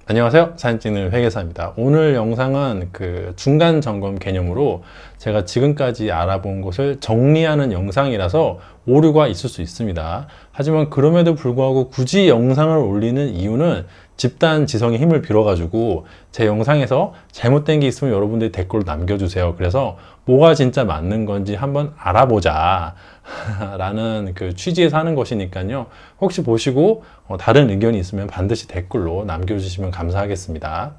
안녕하세요. 사진 찍는 회계사입니다. 오늘 영상은 그 중간 점검 개념으로 제가 지금까지 알아본 것을 정리하는 영상이라서 오류가 있을 수 있습니다. 하지만 그럼에도 불구하고 굳이 영상을 올리는 이유는 집단 지성의 힘을 빌어가지고 제 영상에서 잘못된 게 있으면 여러분들이 댓글로 남겨주세요. 그래서 뭐가 진짜 맞는 건지 한번 알아보자 라는 그 취지에서 하는 것이니까요. 혹시 보시고 다른 의견이 있으면 반드시 댓글로 남겨주시면 감사하겠습니다.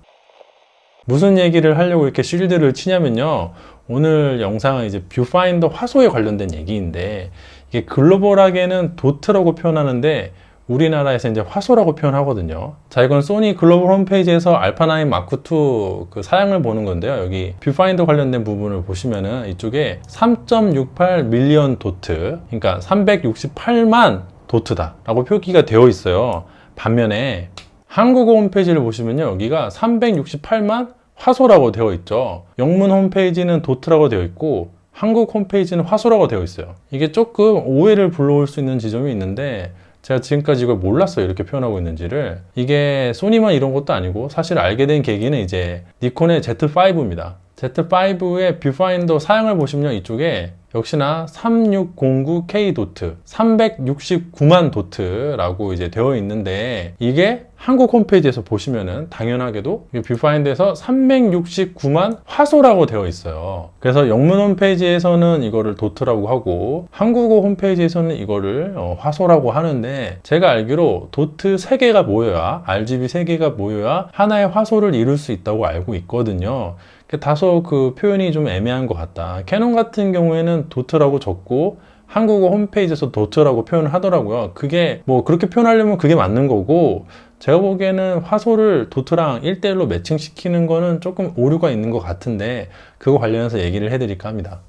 무슨 얘기를 하려고 이렇게 쉴드를 치냐면요. 오늘 영상은 이제 뷰파인더 화소에 관련된 얘기인데, 이게 글로벌하게는 도트라고 표현하는데 우리나라에서 이제 화소라고 표현하거든요. 자, 이건 소니 글로벌 홈페이지에서 알파9 마크2 그 사양을 보는 건데요. 여기 뷰파인더 관련된 부분을 보시면은 이쪽에 3.68 밀리언 도트, 그러니까 368만 도트다 라고 표기가 되어 있어요. 반면에 한국어 홈페이지를 보시면요, 여기가 368만 화소라고 되어 있죠. 영문 홈페이지는 도트라고 되어 있고 한국 홈페이지는 화소라고 되어 있어요. 이게 조금 오해를 불러올 수 있는 지점이 있는데, 제가 지금까지 이걸 몰랐어요. 이렇게 표현하고 있는지를. 이게 소니만 이런 것도 아니고 사실 알게 된 계기는 이제 니콘의 Z5입니다. Z5의 뷰파인더 사양을 보시면 이쪽에 역시나 3609K 도트, 369만 도트라고 이제 되어 있는데, 이게 한국 홈페이지에서 보시면은 당연하게도 뷰파인더에서 369만 화소라고 되어 있어요. 그래서 영문 홈페이지에서는 이거를 도트라고 하고 한국어 홈페이지에서는 이거를 화소라고 하는데, 제가 알기로 도트 3개가 모여야, RGB 3개가 모여야 하나의 화소를 이룰 수 있다고 알고 있거든요. 다소 그 표현이 좀 애매한 것 같다. 캐논 같은 경우에는 도트라고 적고 한국어 홈페이지에서 도트라고 표현을 하더라고요. 그게 뭐 그렇게 표현하려면 그게 맞는 거고, 제가 보기에는 화소를 도트랑 1대1로 매칭시키는 거는 조금 오류가 있는 것 같은데, 그거 관련해서 얘기를 해드릴까 합니다.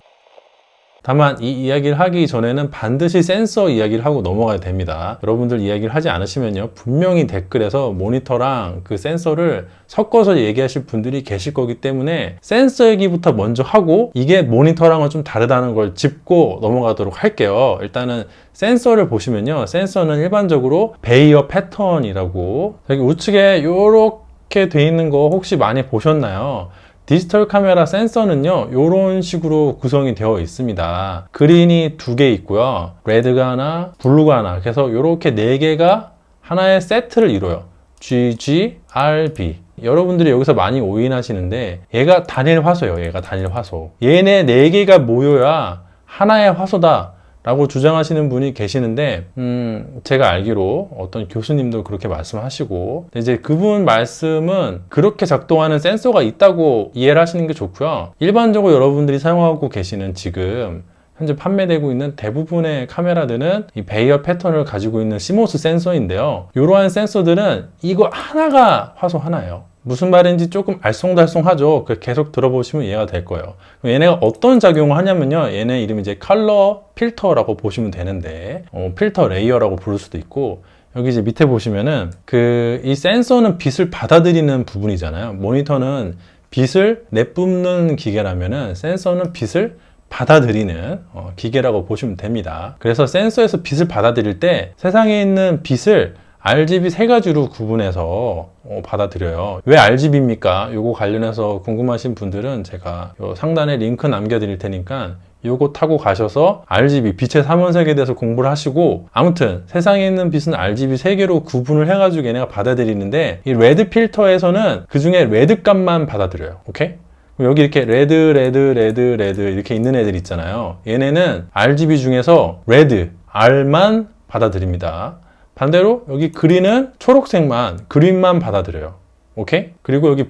다만 이 이야기를 하기 전에는 반드시 센서 이야기를 하고 넘어가야 됩니다. 여러분들 이야기를 하지 않으시면요, 분명히 댓글에서 모니터랑 그 센서를 섞어서 얘기하실 분들이 계실 거기 때문에 센서 얘기부터 먼저 하고 이게 모니터랑은 좀 다르다는 걸 짚고 넘어가도록 할게요. 일단은 센서를 보시면요, 센서는 일반적으로 베이어 패턴이라고, 여기 우측에 이렇게 돼 있는 거 혹시 많이 보셨나요? 디지털 카메라 센서는요, 이런 식으로 구성이 되어 있습니다. 그린이 2개 있고요, 레드가 하나, 블루가 하나, 그래서 이렇게 4개가 하나의 세트를 이뤄요. GG, RB. 여러분들이 여기서 많이 오인하시는데, 얘가 단일 화소예요. 얘가 단일 화소. 얘네 4개가 모여야 하나의 화소다 라고 주장하시는 분이 계시는데, 제가 알기로 어떤 교수님도 그렇게 말씀하시고, 이제 그분 말씀은 그렇게 작동하는 센서가 있다고 이해를 하시는 게 좋고요. 일반적으로 여러분들이 사용하고 계시는 지금 현재 판매되고 있는 대부분의 카메라들은 이 베이어 패턴을 가지고 있는 CMOS 센서인데요. 이러한 센서들은 이거 하나가 화소 하나예요. 무슨 말인지 조금 알쏭달쏭하죠. 계속 들어보시면 이해가 될 거예요. 얘네가 어떤 작용을 하냐면요, 얘네 이름이 이제 컬러 필터라고 보시면 되는데, 필터 레이어라고 부를 수도 있고, 여기 이제 밑에 보시면은 이 센서는 빛을 받아들이는 부분이잖아요. 모니터는 빛을 내뿜는 기계라면은 센서는 빛을 받아들이는 기계라고 보시면 됩니다. 그래서 센서에서 빛을 받아들일 때 세상에 있는 빛을 RGB 3가지로 구분해서 받아들여요. 왜 RGB입니까? 요거 관련해서 궁금하신 분들은 제가 요 상단에 링크 남겨드릴 테니까 요거 타고 가셔서 RGB, 빛의 삼원색에 대해서 공부를 하시고, 아무튼 세상에 있는 빛은 RGB 3개로 구분을 해가지고 얘네가 받아들이는데, 이 레드 필터에서는 그 중에 레드 값만 받아들여요. 오케이? 여기 이렇게 레드 이렇게 있는 애들 있잖아요. 얘네는 RGB 중에서 레드, R만 받아들입니다. 반대로 여기 그린은 초록색만, 그린만 받아들여요. 오케이? 그리고 여기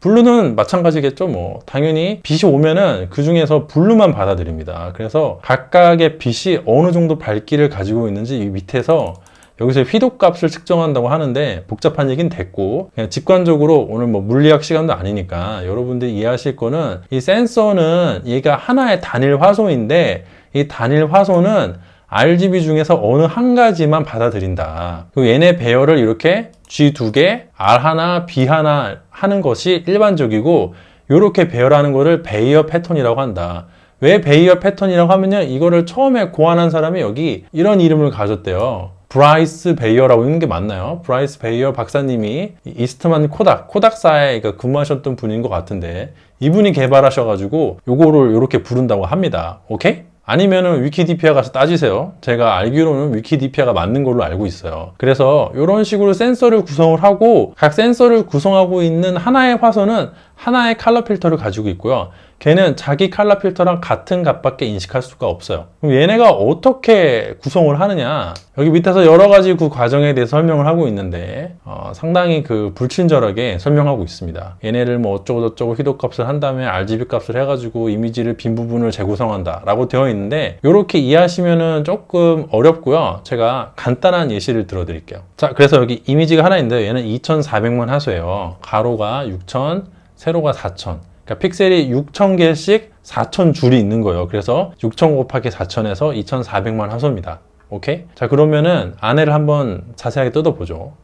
블루는 마찬가지겠죠. 뭐 당연히 빛이 오면은 그 중에서 블루만 받아들입니다. 그래서 각각의 빛이 어느 정도 밝기를 가지고 있는지 이 밑에서 여기서 휘도 값을 측정한다고 하는데, 복잡한 얘기는 됐고, 그냥 직관적으로 오늘 뭐 물리학 시간도 아니니까 여러분들이 이해하실 거는, 이 센서는 얘가 하나의 단일 화소인데, 이 단일 화소는 RGB 중에서 어느 한 가지만 받아들인다. 그리고 얘네 배열을 이렇게 G 2개, R 하나, B 하나 하는 것이 일반적이고, 이렇게 배열하는 거를 베이어 패턴이라고 한다. 왜 베이어 패턴이라고 하면요, 이거를 처음에 고안한 사람이 여기 이런 이름을 가졌대요. 브라이스 베이어라고 있는 게 맞나요? 브라이스 베이어 박사님이 이스트만 코닥사에 근무하셨던 분인 것 같은데 이분이 개발하셔가지고 요거를 이렇게 부른다고 합니다. 오케이? 아니면은 위키디피아 가서 따지세요. 제가 알기로는 위키디피아가 맞는 걸로 알고 있어요. 그래서 이런 식으로 센서를 구성을 하고 각 센서를 구성하고 있는 하나의 화소는 하나의 컬러 필터를 가지고 있고요. 걔는 자기 컬러 필터랑 같은 값밖에 인식할 수가 없어요. 그럼 얘네가 어떻게 구성을 하느냐, 여기 밑에서 여러 가지 그 과정에 대해서 설명을 하고 있는데 상당히 불친절하게 설명하고 있습니다. 얘네를 뭐 어쩌고저쩌고 희도 값을 한 다음에 RGB 값을 해가지고 이미지를 빈 부분을 재구성한다 라고 되어 있는데, 이렇게 이해하시면은 조금 어렵고요. 제가 간단한 예시를 들어드릴게요. 자, 그래서 여기 이미지가 하나 있는데 얘는 2400만 화소예요. 가로가 6000, 세로가 4000. 그러니까 픽셀이 6000개씩 4000줄이 있는 거예요. 그래서 6000 곱하기 4000에서 2400만 화소입니다. 오케이? 자, 그러면은 안에를 한번 자세하게 뜯어보죠.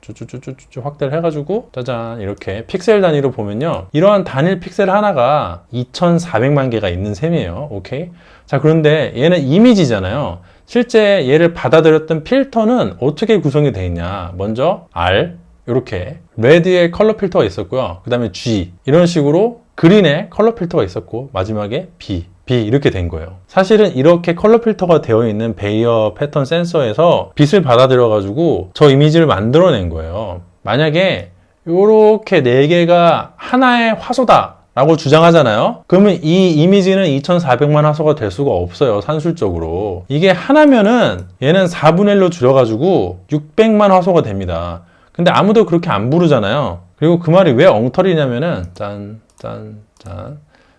쭈쭈쭈쭈쭈 확대를 해가지고 짜잔, 이렇게 픽셀 단위로 보면요, 이러한 단일 픽셀 하나가 2400만 개가 있는 셈이에요. 오케이? 자, 그런데 얘는 이미지잖아요. 실제 얘를 받아들였던 필터는 어떻게 구성이 되어 있냐. 먼저 R, 이렇게 레드에 컬러 필터가 있었고요. 그 다음에 G, 이런 식으로 그린에 컬러 필터가 있었고, 마지막에 B 이렇게 된 거예요. 사실은 이렇게 컬러 필터가 되어 있는 베이어 패턴 센서에서 빛을 받아들여 가지고 저 이미지를 만들어낸 거예요. 만약에 이렇게 4개가 하나의 화소다 라고 주장하잖아요. 그러면 이 이미지는 2400만 화소가 될 수가 없어요. 산술적으로. 이게 하나면은 얘는 4분의 1로 줄여가지고 600만 화소가 됩니다. 근데 아무도 그렇게 안 부르잖아요. 그리고 그 말이 왜 엉터리냐면은 짠.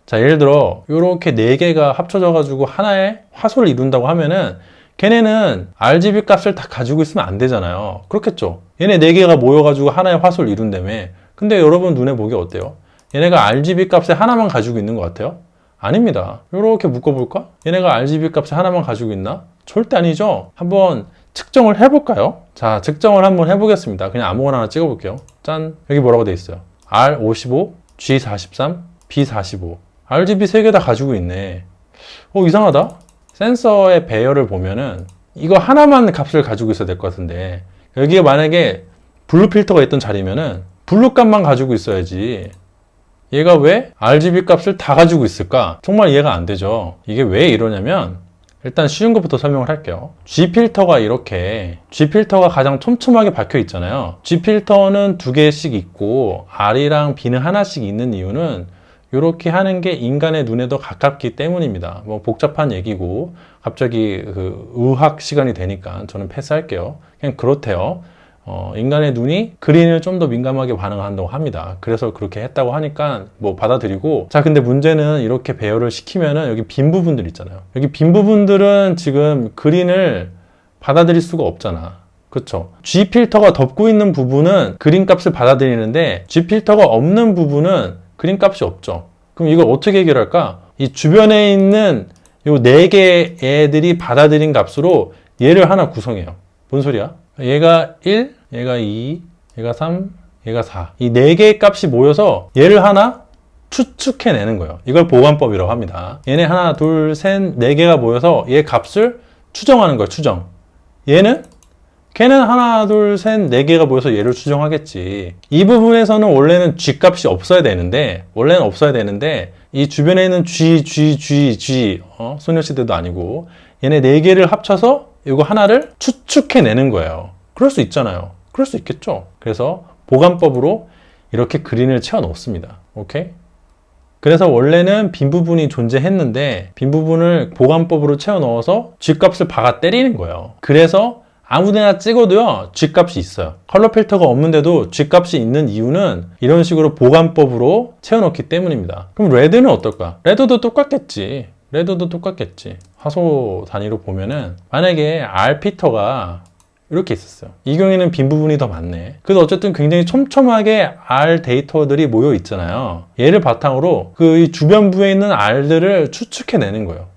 자, 예를 들어 이렇게 4개가 합쳐져 가지고 하나의 화소를 이룬다고 하면은 걔네는 RGB 값을 다 가지고 있으면 안 되잖아요. 그렇겠죠. 얘네 4개가 모여 가지고 하나의 화소를 이룬다며. 근데 여러분 눈에 보기 어때요? 얘네가 RGB 값에 하나만 가지고 있는 것 같아요? 아닙니다. 이렇게 묶어볼까? 얘네가 RGB 값에 하나만 가지고 있나? 절대 아니죠. 한번 측정을 해볼까요? 자, 측정을 한번 해보겠습니다. 그냥 아무거나 하나 찍어볼게요. 짠! 여기 뭐라고 돼 있어요? R55, G43, B45. RGB 3개 다 가지고 있네. 이상하다. 센서의 배열을 보면은 이거 하나만 값을 가지고 있어야 될 것 같은데, 여기에 만약에 블루 필터가 있던 자리면은 블루 값만 가지고 있어야지. 얘가 왜 RGB 값을 다 가지고 있을까? 정말 이해가 안 되죠. 이게 왜 이러냐면, 일단 쉬운 것부터 설명을 할게요. G필터가 이렇게, G필터가 가장 촘촘하게 박혀 있잖아요. G필터는 2개씩 있고 R이랑 B는 하나씩 있는 이유는 이렇게 하는 게 인간의 눈에 더 가깝기 때문입니다. 뭐 복잡한 얘기고 갑자기 의학 시간이 되니까 저는 패스할게요. 그냥 그렇대요. 인간의 눈이 그린을 좀 더 민감하게 반응한다고 합니다. 그래서 그렇게 했다고 하니까 뭐 받아들이고. 자, 근데 문제는 이렇게 배열을 시키면은 여기 빈 부분들 있잖아요. 여기 빈 부분들은 지금 그린을 받아들일 수가 없잖아. 그쵸? G 필터가 덮고 있는 부분은 그린 값을 받아들이는데 G 필터가 없는 부분은 그린 값이 없죠. 그럼 이걸 어떻게 해결할까? 이 주변에 있는 요 4개 애들이 받아들인 값으로 얘를 하나 구성해요. 뭔 소리야? 얘가 1, 얘가 2, 얘가 3, 얘가 4. 이 4개의 값이 모여서 얘를 하나 추측해내는 거예요. 이걸 보관법이라고 합니다. 얘네 하나, 둘, 셋, 4개가 모여서 얘 값을 추정하는 거예요. 추정. 걔는 하나, 둘, 셋, 4개가 모여서 얘를 추정하겠지. 이 부분에서는 원래는 G 값이 없어야 되는데, 이 주변에 있는 G, 소녀시대도 아니고, 얘네 4개를 합쳐서 이거 하나를 추측해내는 거예요. 그럴 수 있잖아요. 그럴 수 있겠죠. 그래서 보관법으로 이렇게 그린을 채워 넣습니다. 오케이? 그래서 원래는 빈 부분이 존재했는데 빈 부분을 보관법으로 채워 넣어서 G값을 박아 때리는 거예요. 그래서 아무데나 찍어도요, G값이 있어요. 컬러 필터가 없는데도 G값이 있는 이유는 이런 식으로 보관법으로 채워넣기 때문입니다. 그럼 레드는 어떨까? 레드도 똑같겠지. 화소 단위로 보면은 만약에 R 필터가 이렇게 있었어요. 이 경우에는 빈 부분이 더 많네. 그래도 어쨌든 굉장히 촘촘하게 R 데이터들이 모여 있잖아요. 얘를 바탕으로 이 주변부에 있는 R들을 추측해내는 거예요.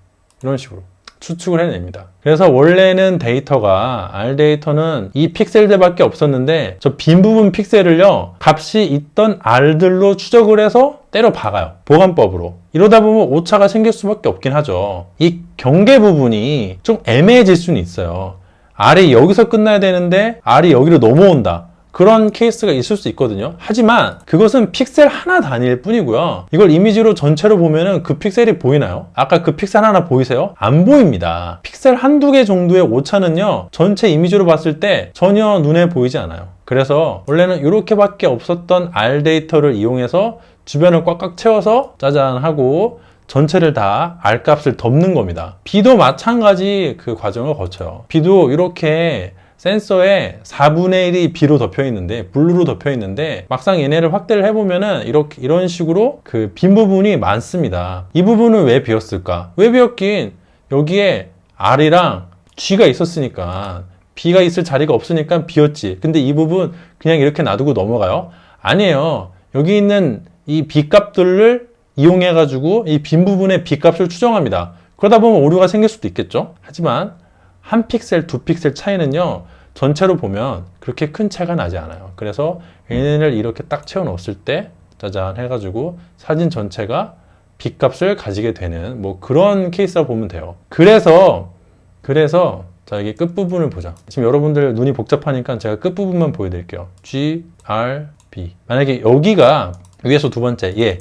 이런 식으로 추측을 해냅니다. 그래서 원래는 R 데이터는 이 픽셀들밖에 없었는데 저 빈 부분 픽셀을요, 값이 있던 R들로 추적을 해서 때려 박아요. 보관법으로. 이러다 보면 오차가 생길 수밖에 없긴 하죠. 이 경계 부분이 좀 애매해질 수는 있어요. R이 여기서 끝나야 되는데 R이 여기로 넘어온다. 그런 케이스가 있을 수 있거든요. 하지만 그것은 픽셀 하나 단위일 뿐이고요. 이걸 이미지로 전체로 보면은 그 픽셀이 보이나요? 아까 그 픽셀 하나 보이세요? 안 보입니다. 픽셀 한두 개 정도의 오차는요, 전체 이미지로 봤을 때 전혀 눈에 보이지 않아요. 그래서 원래는 이렇게밖에 없었던 R 데이터를 이용해서 주변을 꽉꽉 채워서 짜잔 하고 전체를 다 R 값을 덮는 겁니다. B도 마찬가지 그 과정을 거쳐요. B도 이렇게 센서에 4분의 1이 B로 덮여 있는데, 블루로 덮여 있는데, 막상 얘네를 확대를 해보면은 이런 식으로 그 빈 부분이 많습니다. 이 부분은 왜 비었을까? 왜 비었긴? 여기에 R이랑 G가 있었으니까, B가 있을 자리가 없으니까 비었지. 근데 이 부분 그냥 이렇게 놔두고 넘어가요? 아니에요. 여기 있는 이 B 값들을 이용해가지고 이 빈 부분의 B 값을 추정합니다. 그러다 보면 오류가 생길 수도 있겠죠? 하지만 한 픽셀, 두 픽셀 차이는요, 전체로 보면 그렇게 큰 차이가 나지 않아요. 그래서 얘네를 이렇게 딱 채워 넣었을 때 짜잔 해가지고 사진 전체가 B 값을 가지게 되는 뭐 그런 케이스라고 보면 돼요. 그래서 자, 여기 끝부분을 보자. 지금 여러분들 눈이 복잡하니까 제가 끝부분만 보여드릴게요. G, R, B. 만약에 여기가 위에서 두 번째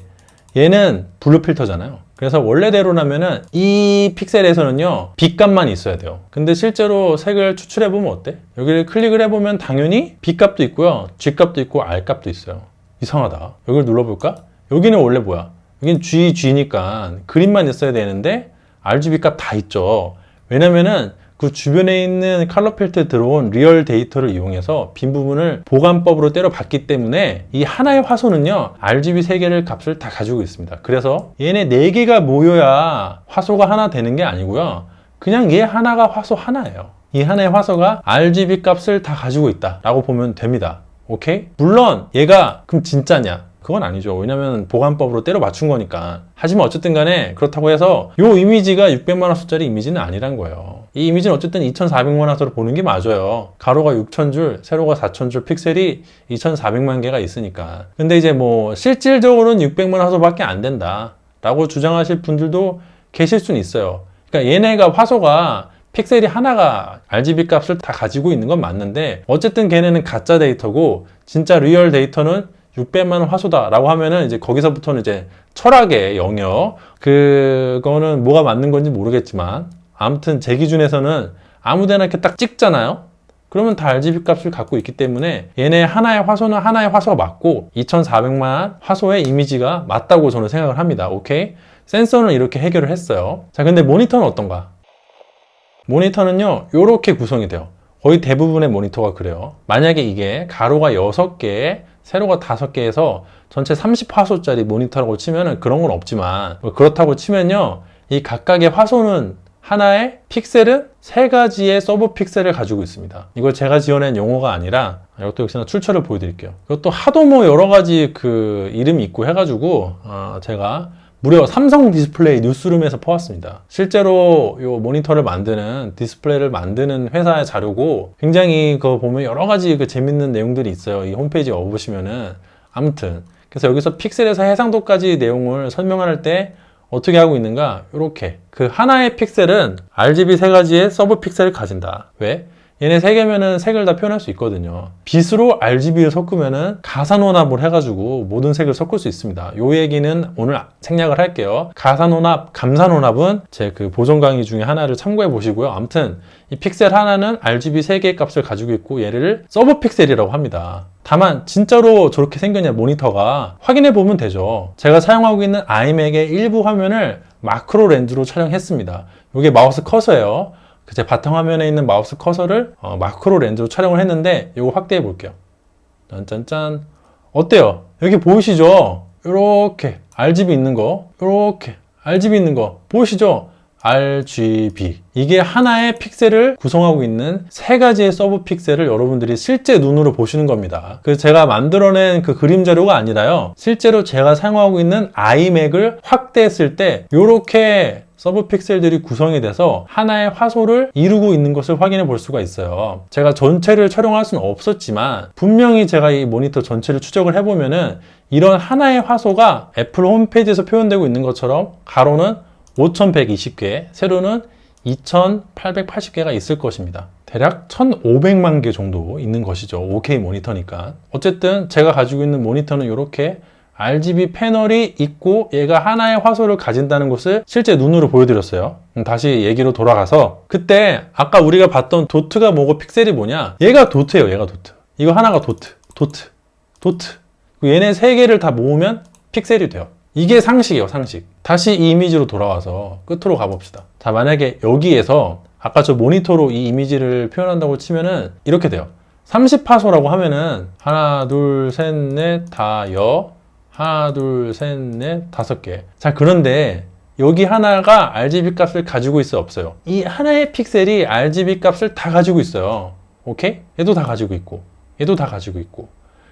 얘는 블루 필터잖아요. 그래서 원래대로라면은 이 픽셀에서는요, B 값만 있어야 돼요. 근데 실제로 색을 추출해보면 어때? 여기를 클릭을 해보면 당연히 B 값도 있고요, G 값도 있고 R 값도 있어요. 이상하다. 여기를 눌러볼까? 여기는 원래 뭐야? 여긴 G니까 그림만 있어야 되는데 RGB 값 다 있죠. 왜냐면은 그 주변에 있는 컬러 필터에 들어온 리얼 데이터를 이용해서 빈 부분을 보관법으로 때려봤기 때문에 이 하나의 화소는요, RGB 3개를 값을 다 가지고 있습니다. 그래서 얘네 4개가 모여야 화소가 하나 되는 게 아니고요, 그냥 얘 하나가 화소 하나예요. 이 하나의 화소가 RGB 값을 다 가지고 있다 라고 보면 됩니다. 오케이? 물론 얘가 그럼 진짜냐? 그건 아니죠. 왜냐면 보관법으로 때려 맞춘 거니까. 하지만 어쨌든 간에 그렇다고 해서 이 이미지가 600만 화소짜리 이미지는 아니란 거예요. 이 이미지는 어쨌든 2400만 화소로 보는 게 맞아요. 가로가 6000줄, 세로가 4000줄, 픽셀이 2400만 개가 있으니까. 근데 이제 뭐 실질적으로는 600만 화소밖에 안 된다 라고 주장하실 분들도 계실 수는 있어요. 그러니까 얘네가 화소가 픽셀이 하나가 RGB 값을 다 가지고 있는 건 맞는데, 어쨌든 걔네는 가짜 데이터고 진짜 리얼 데이터는 600만 화소다 라고 하면은 이제 거기서부터는 이제 철학의 영역, 그거는 뭐가 맞는 건지 모르겠지만 아무튼 제 기준에서는 아무데나 이렇게 딱 찍잖아요. 그러면 다 RGB 값을 갖고 있기 때문에 얘네 하나의 화소는 하나의 화소가 맞고 2400만 화소의 이미지가 맞다고 저는 생각을 합니다. 오케이? 센서는 이렇게 해결을 했어요. 자, 근데 모니터는 어떤가? 모니터는요, 이렇게 구성이 돼요. 거의 대부분의 모니터가 그래요. 만약에 이게 가로가 6개, 세로가 5개에서 전체 30화소짜리 모니터라고 치면은 그런 건 없지만, 그렇다고 치면요, 이 각각의 화소는 하나의 픽셀은 3가지의 서브 픽셀을 가지고 있습니다. 이걸 제가 지어낸 용어가 아니라, 이것도 역시나 출처를 보여드릴게요. 이것도 하도 뭐 여러 가지 그 이름이 있고 해가지고 제가 무려 삼성 디스플레이 뉴스룸에서 퍼왔습니다. 실제로 이 모니터를 만드는, 디스플레이를 만드는 회사의 자료고, 굉장히 그거 보면 여러 가지 그 재밌는 내용들이 있어요. 이 홈페이지에 와보시면은. 아무튼 그래서 여기서 픽셀에서 해상도까지 내용을 설명할 때 어떻게 하고 있는가? 이렇게 그 하나의 픽셀은 RGB 3가지의 서브 픽셀을 가진다. 왜? 얘네 3개면은 색을 다 표현할 수 있거든요. 빛으로 RGB를 섞으면은 가산혼합을 해가지고 모든 색을 섞을 수 있습니다. 요 얘기는 오늘 생략을 할게요. 가산혼합, 감산혼합은 제 그 보존 강의 중에 하나를 참고해 보시고요. 아무튼 이 픽셀 하나는 RGB 3개의 값을 가지고 있고 얘를 서브 픽셀이라고 합니다. 다만 진짜로 저렇게 생겼냐 모니터가 확인해 보면 되죠. 제가 사용하고 있는 아이맥의 일부 화면을 마크로 렌즈로 촬영했습니다. 이게 마우스 커서예요. 제 바탕화면에 있는 마우스 커서를 마크로 렌즈로 촬영을 했는데 이거 확대해 볼게요. 짠짠짠. 어때요? 여기 보이시죠? 이렇게 RGB 있는 거, 이렇게 RGB 있는 거 보이시죠? RGB. 이게 하나의 픽셀을 구성하고 있는 3가지의 서브 픽셀을 여러분들이 실제 눈으로 보시는 겁니다. 그 제가 만들어낸 그 그림 자료가 아니라요, 실제로 제가 사용하고 있는 아이맥을 확대했을 때 이렇게 서브 픽셀들이 구성이 돼서 하나의 화소를 이루고 있는 것을 확인해 볼 수가 있어요. 제가 전체를 촬영할 수는 없었지만 분명히 제가 이 모니터 전체를 추적을 해보면은 이런 하나의 화소가 애플 홈페이지에서 표현되고 있는 것처럼 가로는 5120개, 세로는 2880개가 있을 것입니다. 대략 1500만 개 정도 있는 것이죠. 5K 모니터니까. 어쨌든 제가 가지고 있는 모니터는 이렇게 RGB 패널이 있고 얘가 하나의 화소를 가진다는 것을 실제 눈으로 보여드렸어요. 다시 얘기로 돌아가서 그때 아까 우리가 봤던 도트가 뭐고 픽셀이 뭐냐, 얘가 도트예요. 얘가 도트. 이거 하나가 도트. 얘네 세 개를 다 모으면 픽셀이 돼요. 이게 상식이에요. 상식. 다시 이 이미지로 돌아와서 끝으로 가봅시다. 자, 만약에 여기에서 아까 저 모니터로 이 이미지를 표현한다고 치면은 이렇게 돼요. 30화소라고 하면은 하나 둘 셋 넷 다 하나 둘 셋 넷 5개. 자, 그런데 여기 하나가 RGB 값을 가지고 있어요, 없어요? 이 하나의 픽셀이 RGB 값을 다 가지고 있어요. 오케이? 얘도 다 가지고 있고 얘도 다 가지고 있고.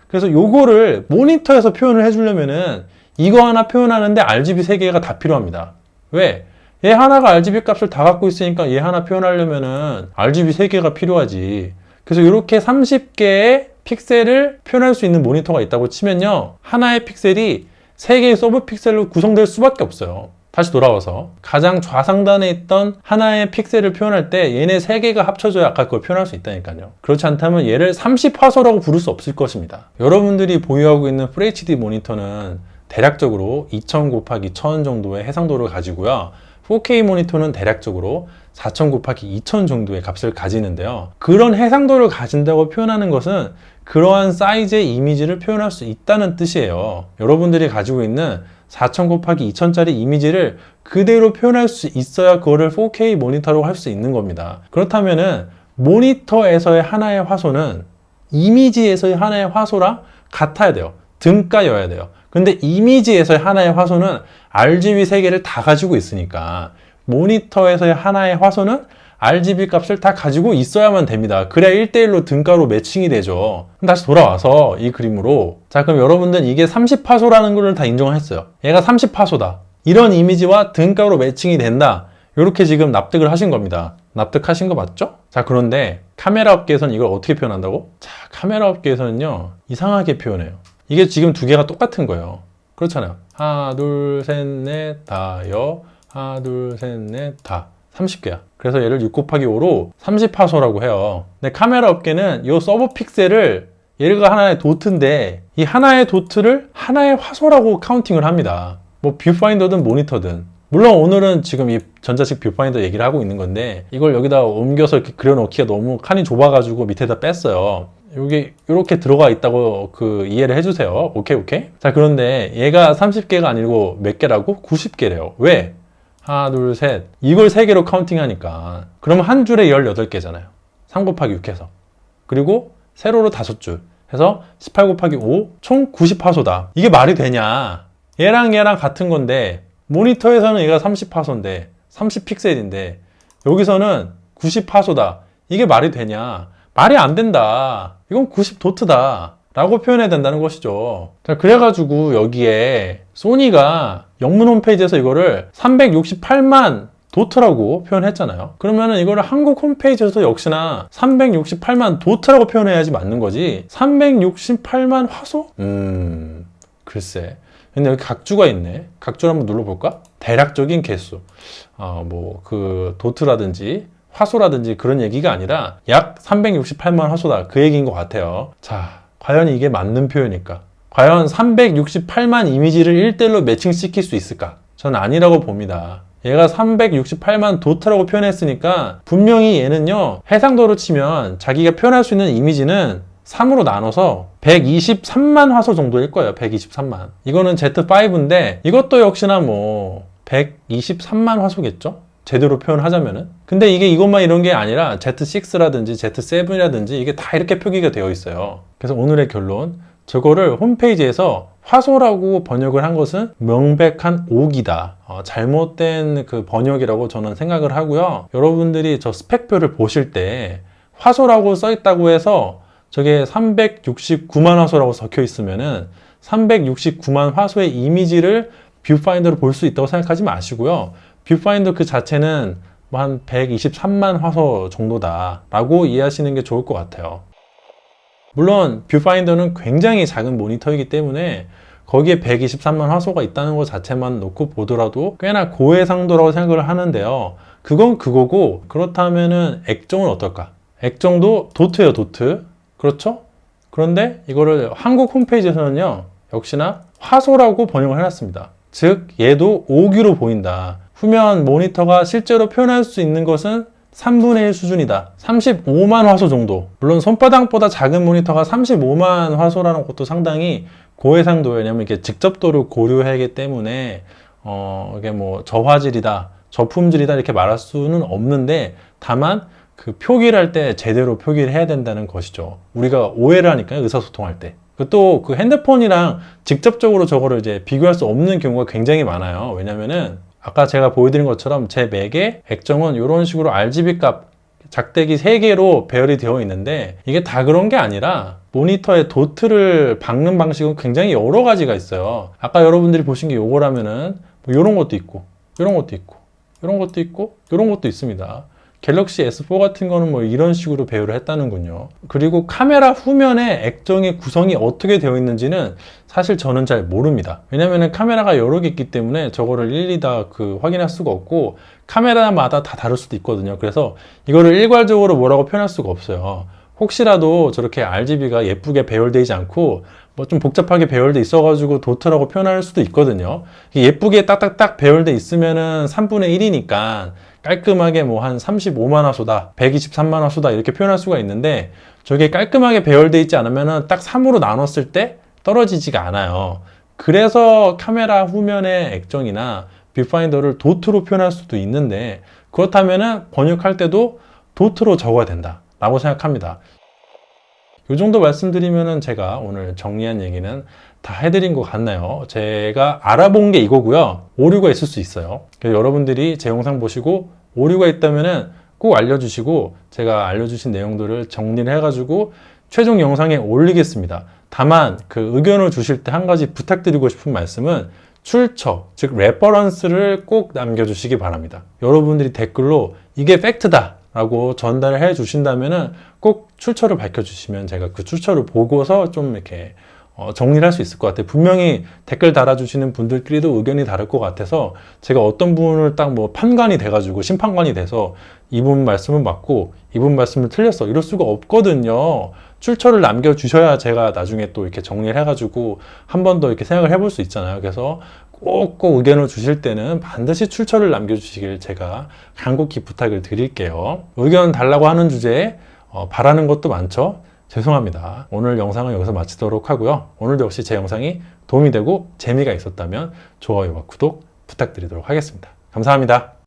그래서 요거를 모니터에서 표현을 해주려면은 이거 하나 표현하는데 RGB 3개가 다 필요합니다. 왜? 얘 하나가 RGB 값을 다 갖고 있으니까 얘 하나 표현하려면은 RGB 3개가 필요하지. 그래서 이렇게 30개의 픽셀을 표현할 수 있는 모니터가 있다고 치면요, 하나의 픽셀이 3개의 서브 픽셀로 구성될 수밖에 없어요. 다시 돌아와서 가장 좌상단에 있던 하나의 픽셀을 표현할 때 얘네 3개가 합쳐져야 아까 그걸 표현할 수 있다니까요. 그렇지 않다면 얘를 30화소라고 부를 수 없을 것입니다. 여러분들이 보유하고 있는 FHD 모니터는 대략적으로 2000 곱하기 1000 정도의 해상도를 가지고요, 4K 모니터는 대략적으로 4000 곱하기 2000 정도의 값을 가지는데요, 그런 해상도를 가진다고 표현하는 것은 그러한 사이즈의 이미지를 표현할 수 있다는 뜻이에요. 여러분들이 가지고 있는 4000 곱하기 2000짜리 이미지를 그대로 표현할 수 있어야 그거를 4K 모니터로 할 수 있는 겁니다. 그렇다면은 모니터에서의 하나의 화소는 이미지에서의 하나의 화소랑 같아야 돼요. 등가여야 돼요. 근데 이미지에서의 하나의 화소는 RGB 3개를 다 가지고 있으니까 모니터에서의 하나의 화소는 RGB 값을 다 가지고 있어야만 됩니다. 그래야 1대1로 등가로 매칭이 되죠. 다시 돌아와서 이 그림으로, 자, 그럼 여러분들 이게 30화소라는 걸 다 인정했어요. 얘가 30화소다. 이런 이미지와 등가로 매칭이 된다. 이렇게 지금 납득을 하신 겁니다. 납득하신 거 맞죠? 자, 그런데 카메라 업계에서는 이걸 어떻게 표현한다고? 자, 카메라 업계에서는요, 이상하게 표현해요. 이게 지금 두 개가 똑같은 거예요. 그렇잖아요. 하나 둘 셋 넷 다 하나 둘 셋 넷 다 30개야. 그래서 얘를 6 곱하기 5로 30화소라고 해요. 근데 카메라 업계는 이 서브 픽셀을, 얘가 하나의 도트인데 이 하나의 도트를 하나의 화소라고 카운팅을 합니다. 뭐 뷰파인더든 모니터든. 물론 오늘은 지금 이 전자식 뷰파인더 얘기를 하고 있는 건데 이걸 여기다 옮겨서 이렇게 그려놓기가 너무 칸이 좁아가지고 밑에다 뺐어요. 여기 이렇게 들어가 있다고 이해를 해주세요. 오케이. 자, 그런데 얘가 30개가 아니고 몇 개라고? 90개래요. 왜? 하나 둘 셋 이걸 3개로 카운팅하니까. 그러면 한 줄에 18개잖아요 3 곱하기 6 해서. 그리고 세로로 5줄 해서 18 곱하기 5 총 90화소다. 이게 말이 되냐? 얘랑 같은 건데 모니터에서는 얘가 30화소인데 30픽셀인데 여기서는 90화소다. 이게 말이 되냐? 말이 안 된다. 이건 90도트다 라고 표현해야 된다는 것이죠. 자, 그래가지고 여기에 소니가 영문 홈페이지에서 이거를 368만 도트라고 표현했잖아요. 그러면은 이거를 한국 홈페이지에서 역시나 368만 도트라고 표현해야지 맞는 거지 368만 화소? 글쎄. 근데 여기 각주가 있네. 각주를 한번 눌러볼까? 대략적인 개수. 도트라든지 화소라든지 그런 얘기가 아니라 약 368만 화소다. 그 얘기인 것 같아요. 자, 과연 이게 맞는 표현일까? 과연 368만 이미지를 1대1로 매칭시킬 수 있을까? 저는 아니라고 봅니다. 얘가 368만 도트라고 표현했으니까 분명히 얘는요, 해상도로 치면 자기가 표현할 수 있는 이미지는 3으로 나눠서 123만 화소 정도일 거예요. 123만. 이거는 Z5인데 이것도 역시나 123만 화소겠죠? 제대로 표현하자면은. 근데 이게 이것만 이런 게 아니라 Z6라든지 Z7이라든지 이게 다 이렇게 표기가 되어 있어요. 그래서 오늘의 결론, 저거를 홈페이지에서 화소라고 번역을 한 것은 명백한 오기다. 잘못된 번역이라고 저는 생각을 하고요. 여러분들이 저 스펙표를 보실 때 화소라고 써 있다고 해서 저게 369만 화소라고 적혀 있으면은 369만 화소의 이미지를 뷰파인더로 볼 수 있다고 생각하지 마시고요. 뷰파인더 그 자체는 한 123만 화소 정도다 라고 이해하시는 게 좋을 것 같아요. 물론 뷰파인더는 굉장히 작은 모니터이기 때문에 거기에 123만 화소가 있다는 것 자체만 놓고 보더라도 꽤나 고해상도라고 생각을 하는데요. 그건 그거고, 그렇다면은 액정은 어떨까? 액정도 도트예요, 도트. 그렇죠? 그런데 이거를 한국 홈페이지에서는요, 역시나 화소라고 번역을 해놨습니다. 즉, 얘도 5기로 보인다. 후면 모니터가 실제로 표현할 수 있는 것은 3분의 1 수준이다. 35만 화소 정도. 물론 손바닥보다 작은 모니터가 35만 화소라는 것도 상당히 고해상도예요. 왜냐면 이게 직접도를 고려해야 하기 때문에 이게 뭐 저화질이다, 저품질이다 이렇게 말할 수는 없는데, 다만 그 표기를 할 때 제대로 표기를 해야 된다는 것이죠. 우리가 오해를 하니까요, 의사소통할 때. 또 그 핸드폰이랑 직접적으로 저거를 이제 비교할 수 없는 경우가 굉장히 많아요. 왜냐면은 아까 제가 보여드린 것처럼 제 맥의 액정은 이런 식으로 RGB 값 작대기 3개로 배열이 되어 있는데, 이게 다 그런 게 아니라 모니터에 도트를 박는 방식은 굉장히 여러 가지가 있어요. 아까 여러분들이 보신 게 요거라면은 뭐 이런 것도 있고, 이런 것도 있고, 이런 것도 있고, 이런 것도 있습니다. 갤럭시 S4 같은 거는 뭐 이런 식으로 배열을 했다는군요. 그리고 카메라 후면에 액정의 구성이 어떻게 되어 있는지는 사실 저는 잘 모릅니다. 왜냐면은 카메라가 여러 개 있기 때문에 저거를 일일이 다 확인할 수가 없고, 카메라마다 다 다를 수도 있거든요. 그래서 이거를 일괄적으로 뭐라고 표현할 수가 없어요. 혹시라도 저렇게 RGB가 예쁘게 배열되지 않고 뭐 좀 복잡하게 배열돼 있어가지고 도트라고 표현할 수도 있거든요. 예쁘게 딱딱딱 배열돼 있으면은 3분의 1이니까 깔끔하게 뭐 한 35만 화소다, 123만 화소다 이렇게 표현할 수가 있는데, 저게 깔끔하게 배열돼 있지 않으면은 딱 3으로 나눴을 때 떨어지지가 않아요. 그래서 카메라 후면의 액정이나 뷰파인더를 도트로 표현할 수도 있는데, 그렇다면은 번역할 때도 도트로 적어야 된다 라고 생각합니다. 이 정도 말씀드리면은 제가 오늘 정리한 얘기는 다 해드린 것 같나요? 제가 알아본 게 이거고요. 오류가 있을 수 있어요. 여러분들이 제 영상 보시고 오류가 있다면은 꼭 알려주시고, 제가 알려주신 내용들을 정리를 해가지고 최종 영상에 올리겠습니다. 다만 그 의견을 주실 때 한 가지 부탁드리고 싶은 말씀은 출처, 즉 레퍼런스를 꼭 남겨주시기 바랍니다. 여러분들이 댓글로 이게 팩트다 라고 전달을 해 주신다면은 꼭 출처를 밝혀주시면 제가 그 출처를 보고서 좀 이렇게 정리를 할 수 있을 것 같아요. 분명히 댓글 달아주시는 분들끼리도 의견이 다를 것 같아서 제가 어떤 부분을 딱 뭐 판관이 돼가지고 심판관이 돼서 이분 말씀은 맞고 이분 말씀은 틀렸어 이럴 수가 없거든요. 출처를 남겨주셔야 제가 나중에 또 이렇게 정리를 해가지고 한 번 더 이렇게 생각을 해볼 수 있잖아요. 그래서 꼭 의견을 주실 때는 반드시 출처를 남겨주시길 제가 간곡히 부탁을 드릴게요. 의견 달라고 하는 주제에 바라는 것도 많죠. 죄송합니다. 오늘 영상은 여기서 마치도록 하고요. 오늘도 역시 제 영상이 도움이 되고 재미가 있었다면 좋아요와 구독 부탁드리도록 하겠습니다. 감사합니다.